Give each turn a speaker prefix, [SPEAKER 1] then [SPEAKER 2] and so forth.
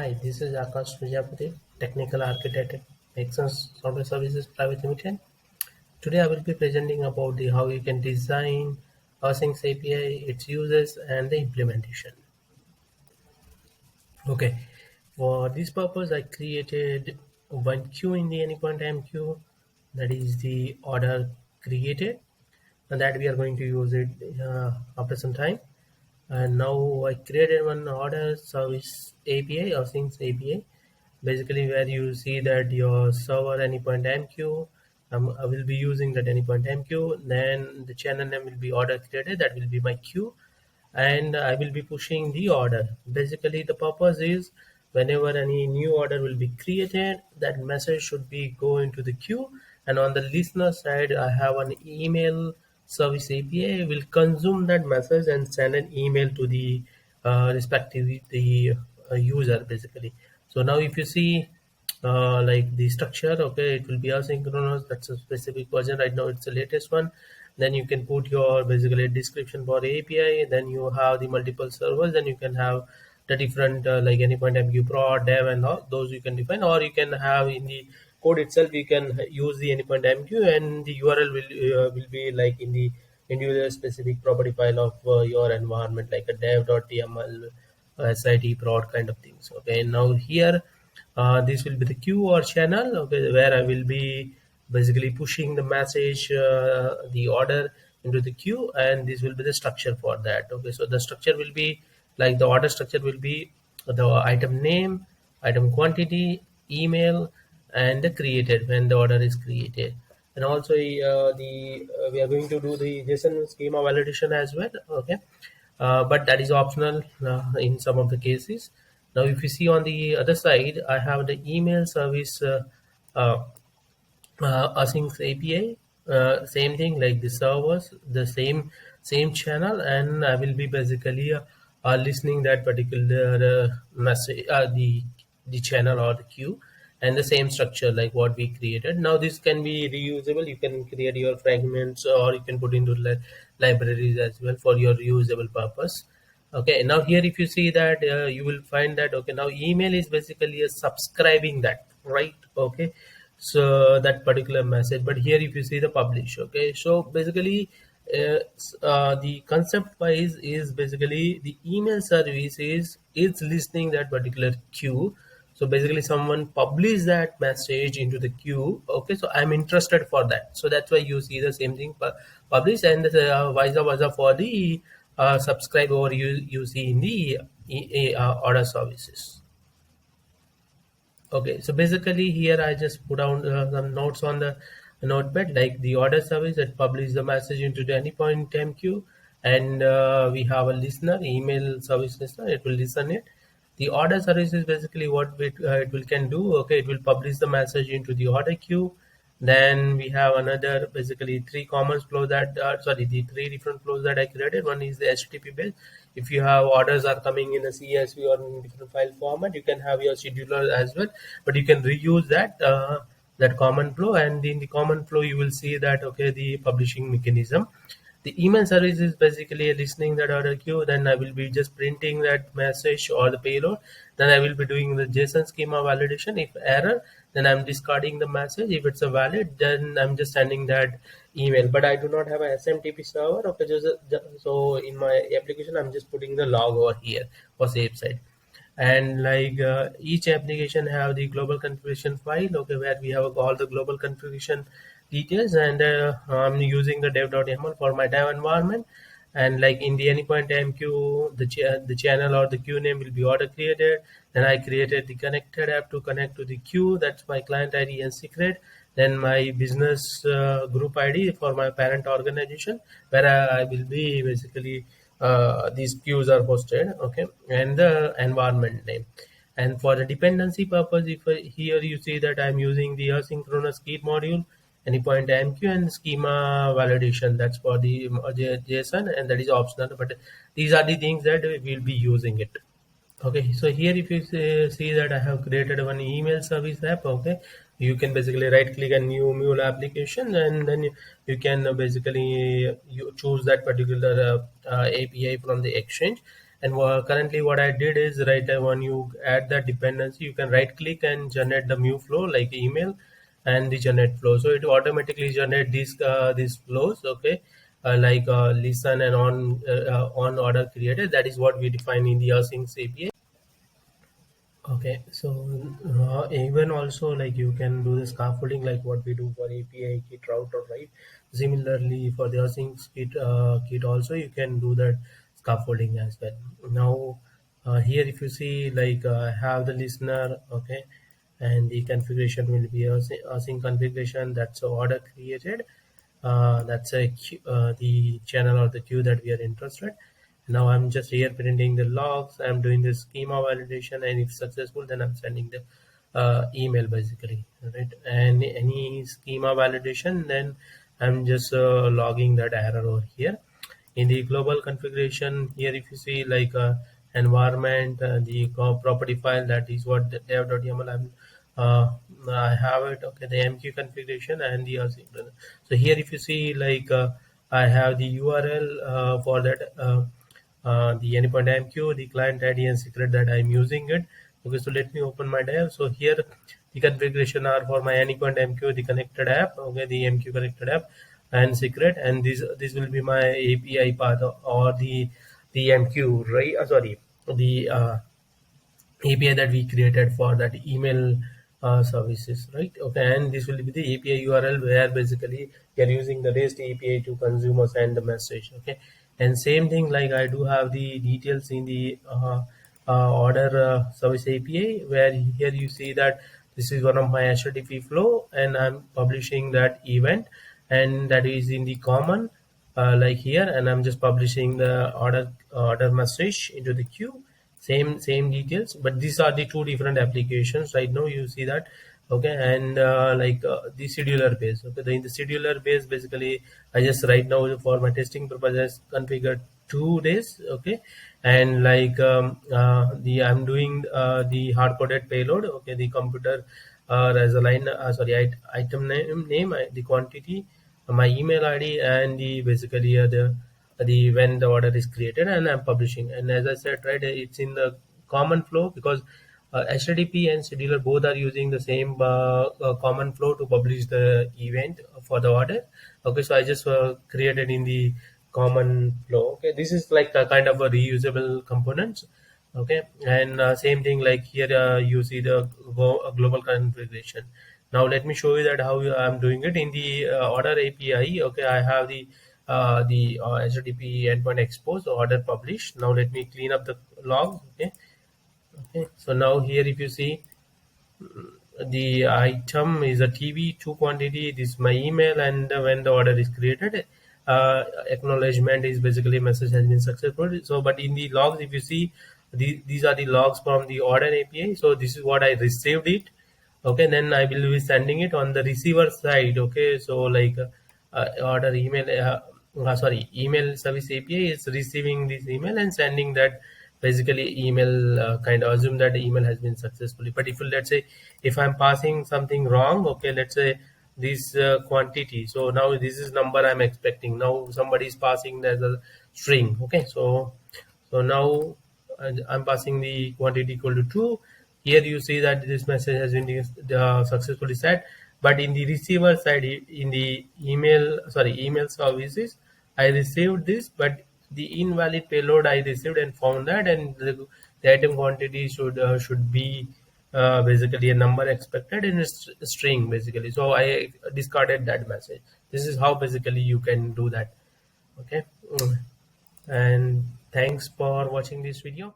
[SPEAKER 1] Hi, this is Akash Prajapati, Technical Architect at MakeSense Software Services Private Limited. Today I will be presenting about how you can design Async API, its uses and the implementation. Okay, for this purpose I created one queue in the anypoint time queue, that is the order created, and that we are going to use it after some time. And now I created one order service API or Sync API, basically where you see that your server anypoint MQ. I will be using that anypoint MQ. Then the channel name will be order created. That will be my queue, and I will be pushing the order. Basically, the purpose is whenever any new order will be created, that message should be go into the queue. And on the listener side, I have an email service API will consume that message and send an email to the respective the user basically. So now if you see like the structure, okay, it will be asynchronous. That's a specific version right now, it's the latest one. Then you can put your basically description for API. Then you have the multiple servers. Then you can have the different like anypoint MQ prod dev and all those you can define, or you can have in the code itself you can use the anypoint MQ, and the URL will be like in the individual specific property file of your environment, like a dev.tml sit prod kind of things. Okay, now here this will be the queue or channel, okay, where I will be basically pushing the message, the order into the queue, and this will be the structure for that. Okay, so the structure will be like the order structure will be the item name, item quantity, email, and the created when the order is created. And also the we are going to do the JSON schema validation as well. Okay, but that is optional in some of the cases. Now, if you see on the other side, I have the email service uh, Async API. Same thing like the servers, the same channel, and I will be basically listening that particular message, the channel or the queue, and the same structure like what we created. Now this can be reusable. You can create your fragments, or you can put into libraries as well for your reusable purpose. Okay, now here if you see that you will find that, okay, now email is basically a subscribing that, right? Okay, so that particular message. But here if you see the publish, okay, so basically the concept wise is basically the email service is listening that particular queue. So basically someone publish that message into the queue. Okay, so I'm interested for that, so that's why you see the same thing publish, and vice versa for the subscribe, or you see in the order services. Okay, so basically here I just put down some notes on the notepad, like the order service that publish the message into the anypoint MQ, and we have a listener, email service listener, it will listen it. The order service is basically what it will can do. Okay, it will publish the message into the order queue. Then we have another basically three common flows that sorry, the three different flows that I created. One is the HTTP based. If you have orders are coming in a CSV or in different file format, you can have your scheduler as well, but you can reuse that common flow. And in the common flow you will see that, okay, the publishing mechanism. The email service is basically listening that order queue. Then I will be just printing that message or the payload. Then I will be doing the JSON schema validation. If error, then I'm discarding the message. If it's a valid, then I'm just sending that email. But I do not have a SMTP server. Okay, so in my application, I'm just putting the log over here for safe side. And like each application have the global configuration file, okay, where we have all the global configuration details. And I'm using the dev.yaml for my dev environment. And like in the anypoint MQ, the channel or the queue name will be order created. Then I created the connected app to connect to the queue, that's my client ID and secret. Then my business group ID for my parent organization, where I will be basically these queues are hosted. Okay, and the environment name. And for the dependency purpose, if here you see that I'm using the asynchronous key module, anypoint MQ, and schema validation, that's for the JSON, and that is optional, but these are the things that we'll be using it. Okay, so here if you see that I have created one email service app. Okay, you can basically right click a new mule application, and then you can basically you choose that particular API from the exchange. And currently what I did is, right, when you add that dependency, you can right click and generate the new flow like email and the generate flow. So it automatically generate these flows, okay, listen and on order created. That is what we define in the Async API. Okay, so even also like you can do the scaffolding like what we do for API kit router, right? Similarly, for the async kit also you can do that scaffolding as well. Now, here if you see like I have the listener, okay, and the configuration will be async configuration. That's a order created. That's the channel or the queue that we are interested. Now I'm just here printing the logs. I'm doing the schema validation, and if successful, then I'm sending the email basically, right? And any schema validation, then I'm just logging that error over here. In the global configuration, here if you see like environment, the property file, that is what the dev.yaml uh, I have it. Okay, the MQ configuration and the async. So here if you see like I have the URL for that the endpoint MQ, the client ID and secret that I'm using it. Okay, so let me open my dev. So here the configuration are for my endpoint MQ, the connected app, okay, the MQ connected app and secret, and this will be my API path or the MQ, right? Sorry, the API that we created for that email services, right? Okay, and this will be the API URL where basically you're using the REST API to consume or send the message. Okay, and same thing like I do have the details in the order service API, where here you see that this is one of my HTTP flow, and I'm publishing that event, and that is in the common like here, and I'm just publishing the order message into the queue. Same details, but these are the two different applications right now, you see that. Okay, and the scheduler base, okay, in the scheduler base basically I just right now for my testing purposes configured 2 days. Okay, and the I'm doing the hard coded payload, okay, the computer as a line sorry item name, the quantity, my email ID, and the basically the when the order is created, and I'm publishing. And as I said, right, it's in the common flow because HTTP and scheduler both are using the same common flow to publish the event for the order. Okay, so I just created in the common flow. Okay, this is like a kind of a reusable components. Okay, and same thing like here you see the global configuration. Now let me show you that how I'm doing it in the order API. Okay, I have the HTTP endpoint expose order publish. Now let me clean up the logs. Okay, okay. So now here if you see the item is a TV, two quantity, this is my email, and when the order is created, acknowledgement is basically message has been successful. So but in the logs if you see, these are the logs from the order API. So this is what I received it. Okay, then I will be sending it on the receiver side. Okay, so like order email sorry, email service API is receiving this email and sending that basically email, kind of assume that the email has been successfully. But if let's say if I'm passing something wrong, okay, let's say this quantity, so now this is number I'm expecting, now somebody is passing as a string. Okay, so now I'm passing the quantity equal to 2. Here you see that this message has been successfully set. But in the receiver side, in the email services, I received this, but the invalid payload I received and found that, and the item quantity should be basically a number expected in a string basically. So I discarded that message. This is how basically you can do that. Okay. And thanks for watching this video.